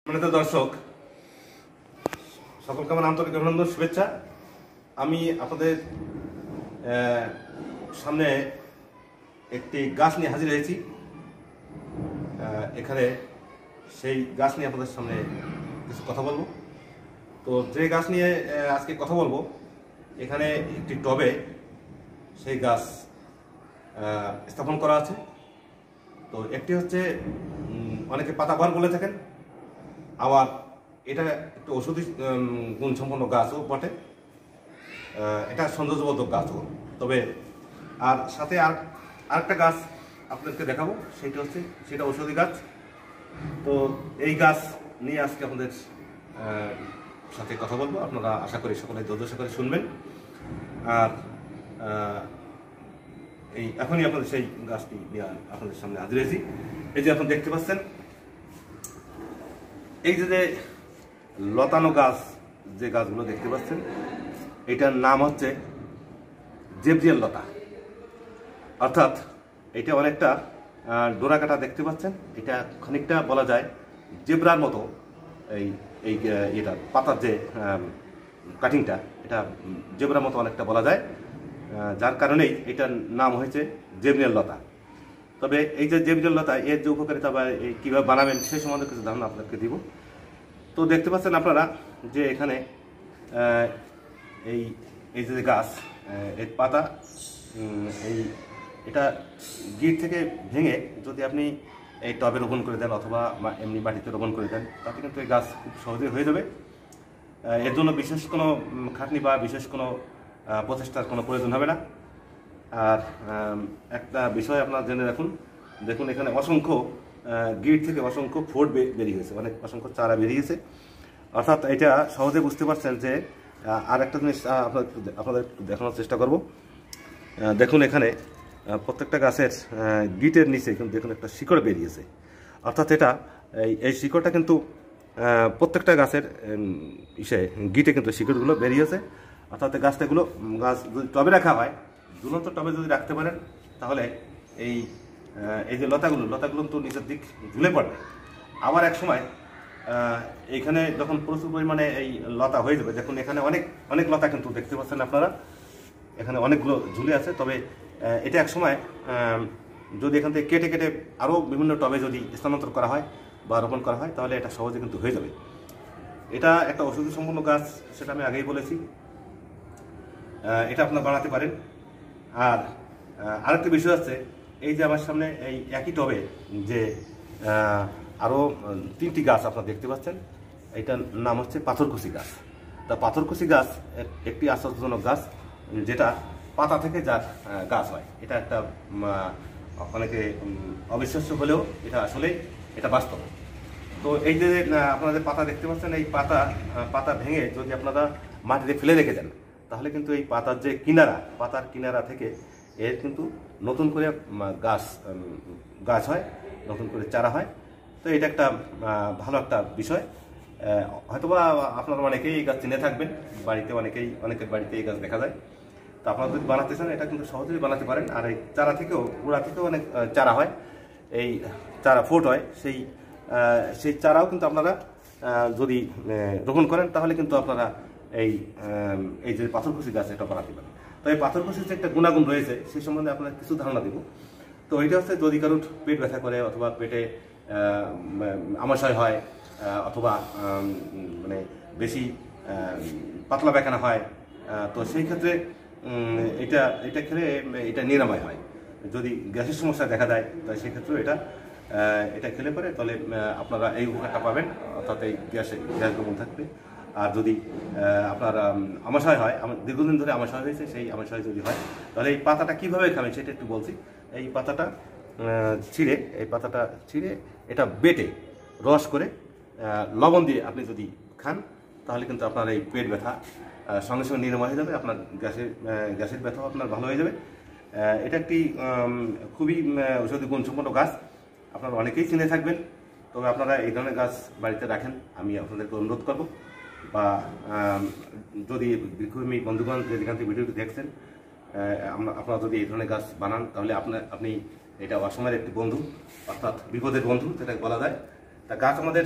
সম্মানিত দর্শক, সকলকে আমার আন্তরিক অভিনন্দন, শুভেচ্ছা। আমি আপনাদের সামনে একটি গাছ নিয়ে হাজির হয়েছি। এখানে সেই গাছ নিয়ে আপনাদের সামনে কিছু কথা বলবো। তো যে গাছ নিয়ে আজকে কথা বলবো, এখানে একটি টবে সেই গাছ স্থাপন করা আছে। তো একটি হচ্ছে অনেকে পাতাবাহার বলে থাকেন, আবার এটা একটু ঔষধি গুণসম্পন্ন গাছও বটে, এটা সৌন্দর্যবর্ধক গাছও। তবে আর সাথে আরেকটা গাছ আপনাদেরকে দেখাবো, সেটা ঔষধি গাছ। তো এই গাছ নিয়ে আজকে আপনাদের সাথে কথা বলবো। আপনারা আশা করি সকলে ধৈর্য সহকারে শুনবেন। আর এখনই আপনাদের সেই গাছটি নিয়ে আপনাদের সামনে হাজির হয়েছি। এই যে আপনারা দেখতে পাচ্ছেন, এই যে লতানো গাছ, যে গাছগুলো দেখতে পাচ্ছেন, এটার নাম হচ্ছে জেব্রিয়াল লতা। অর্থাৎ এটা অনেকটা ডোরা কাটা দেখতে পাচ্ছেন। এটা খানিকটা বলা যায় জেব্রার মতো। এটা পাতার যে কাটিংটা, এটা জেব্রার মতো অনেকটা বলা যায়, যার কারণেই এটার নাম হয়েছে জেব্রিয়াল লতা। তবে এই যে জেব্রিয়াল লতা, এর যে উপকারিতা বা কীভাবে বানাবেন সেই সম্বন্ধে কিছু ধারণা আপনাকে দিব। তো দেখতে পাচ্ছেন আপনারা যে এখানে এই যে গাছ, এর পাতা, এটা গিট থেকে ভেঙে যদি আপনি এই টবে রোপণ করে দেন অথবা এমনি মাটিতে রোপণ করে দেন, তাতে কিন্তু এই গাছ খুব সহজেই হয়ে যাবে। এর জন্য বিশেষ কোনো খাটনি বা বিশেষ কোনো প্রচেষ্টার কোনো প্রয়োজন হবে না। আর একটা বিষয় আপনারা জেনে দেখুন এখানে অসংখ্য গিট থেকে অসংখ্য ফোট বেরিয়ে গেছে, অসংখ্য চারা বেরিয়েছে। অর্থাৎ এটা সহজে বুঝতে পারছেন যে আর একটা জিনিস আপনাদের দেখানোর চেষ্টা করব। দেখুন এখানে প্রত্যেকটা গাছের গিটের নিচে কিন্তু দেখুন একটা শিকড় বেরিয়েছে। অর্থাৎ এই শিকড়টা কিন্তু প্রত্যেকটা গাছের গিটে কিন্তু শিকড়গুলো বেরিয়েছে। অর্থাৎ গাছ যদি টবে রাখা হয়, ঝুলন্ত টবে যদি রাখতে পারেন, তাহলে এই যে লতাগুলো তো নিচের দিক ঝুলে পড়বে। আবার এক সময় এইখানে যখন প্রচুর পরিমাণে এই লতা হয়ে যাবে, দেখুন এখানে অনেক লতা কিন্তু দেখতে পাচ্ছেন আপনারা, এখানে অনেকগুলো ঝুলে আছে। তবে এটা এক সময় যদি এখান থেকে কেটে কেটে আরও বিভিন্ন টবে যদি স্থানান্তর করা হয় বা রোপণ করা হয়, তাহলে এটা সহজে কিন্তু হয়ে যাবে। এটা একটা ঔষধি সম্পন্ন গাছ, সেটা আমি আগেই বলেছি। এটা আপনারা বানাতে পারেন। আর আরেকটা বিষয় আছে, এই যে আমার সামনে এই একই টবে যে আরও 3টি গাছ আপনারা দেখতে পাচ্ছেন, এটার নাম হচ্ছে পাথরকুচি গাছ। তা পাথরকুচি গাছ একটি আশ্চর্যজনক গাছ, যেটা পাতা থেকে যার গাছ হয়। এটা একটা অনেকে অবিশ্বাস্য হলেও এটা আসলেই এটা বাস্তব। তো এই যে আপনারা পাতা দেখতে পাচ্ছেন, এই পাতা ভেঙে যদি আপনারা মাটিতে ফেলে রেখে দেন, তাহলে কিন্তু এই পাতার যে পাতার কিনারা থেকে এর কিন্তু নতুন করে গাছ হয়, নতুন করে চারা হয়। তো এটা একটা ভালো একটা বিষয়। হয়তোবা আপনারা অনেকেই এই গাছ চিনে থাকবেন, বাড়িতে অনেকের বাড়িতে এই গাছ দেখা যায়। তো আপনারা যদি বানাতে চান, এটা কিন্তু সহজেই বানাতে পারেন। আর এই গোড়া থেকেও অনেক চারা হয়, এই চারা ফোট হয়। সেই চারাও কিন্তু আপনারা যদি রোপণ করেন, তাহলে কিন্তু আপনারা এই যে পাথরকুচি গাছ, এটা বানাতে পারেন। তো এই পাথরকুচির যে একটা গুণাগুণ রয়েছে, সেই সম্বন্ধে আপনারা কিছু ধারণা দেব। তো এটা হচ্ছে, যদি কারোর পেট ব্যথা করে অথবা পেটে আমাশয় হয় অথবা মানে বেশি পাতলা পায়খানা হয়, তো সেই ক্ষেত্রে এটা খেলে এটা নিরাময় হয়। যদি গ্যাসের সমস্যা দেখা দেয়, তাই সেক্ষেত্রেও এটা খেলে পরে তাহলে আপনারা এই উপকারটা পাবেন। অর্থাৎ এই গ্যাস দমন থাকবে। আর যদি আপনার আমাশয় হয়, দীর্ঘদিন ধরে আমাশয় হয়েছে, সেই আমাশয় যদি হয়, তাহলে এই পাতাটা কীভাবে খাবেন সেটা একটু বলছি। এই পাতাটা ছিঁড়ে এটা বেটে রস করে লবণ দিয়ে আপনি যদি খান, তাহলে কিন্তু আপনার এই পেট ব্যথা সঙ্গে সঙ্গে নিরাময় হয়ে যাবে। আপনার গ্যাসের ব্যথাও আপনার ভালো হয়ে যাবে। এটা একটি খুবই ঔষধি গুণসম্পন্ন গাছ, আপনারা অনেকেই চিনে থাকবেন। তবে আপনারা এই ধরনের গাছ বাড়িতে রাখেন, আমি আপনাদেরকে অনুরোধ করব। বা যদি দীর্ঘমেয়াদী বন্ধুগণ যেখান থেকে ভিডিওটি দেখছেন, আপনারা যদি এই ধরনের গাছ বানান, তাহলে আপনি এটা অসময়ের একটি বন্ধু, অর্থাৎ বিপদের বন্ধু যেটা বলা যায়। তা গাছ আমাদের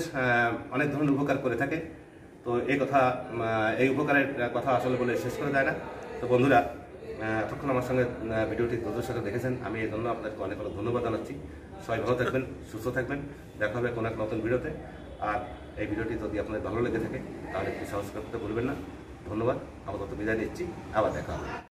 অনেক ধরনের উপকার করে থাকে। তো এই উপকারের কথা আসলে বলে শেষ করা যায় না। তো বন্ধুরা, এতক্ষণ আমার সঙ্গে ভিডিওটি ধৈর্যের সাথে দেখেছেন, আমি এই জন্য আপনাদেরকে অনেক অনেক ধন্যবাদ জানাচ্ছি। সবাই ভালো থাকবেন, সুস্থ থাকবেন, দেখা হবে কোনো এক নতুন ভিডিওতে। আর এই ভিডিওটি যদি আপনাদের ভালো লেগে থাকে তাহলে একটু সাবস্ক্রাইব করতে ভুলবেন না। ধন্যবাদ, আপাতত বিদায় নিচ্ছি, আবার দেখা হবে।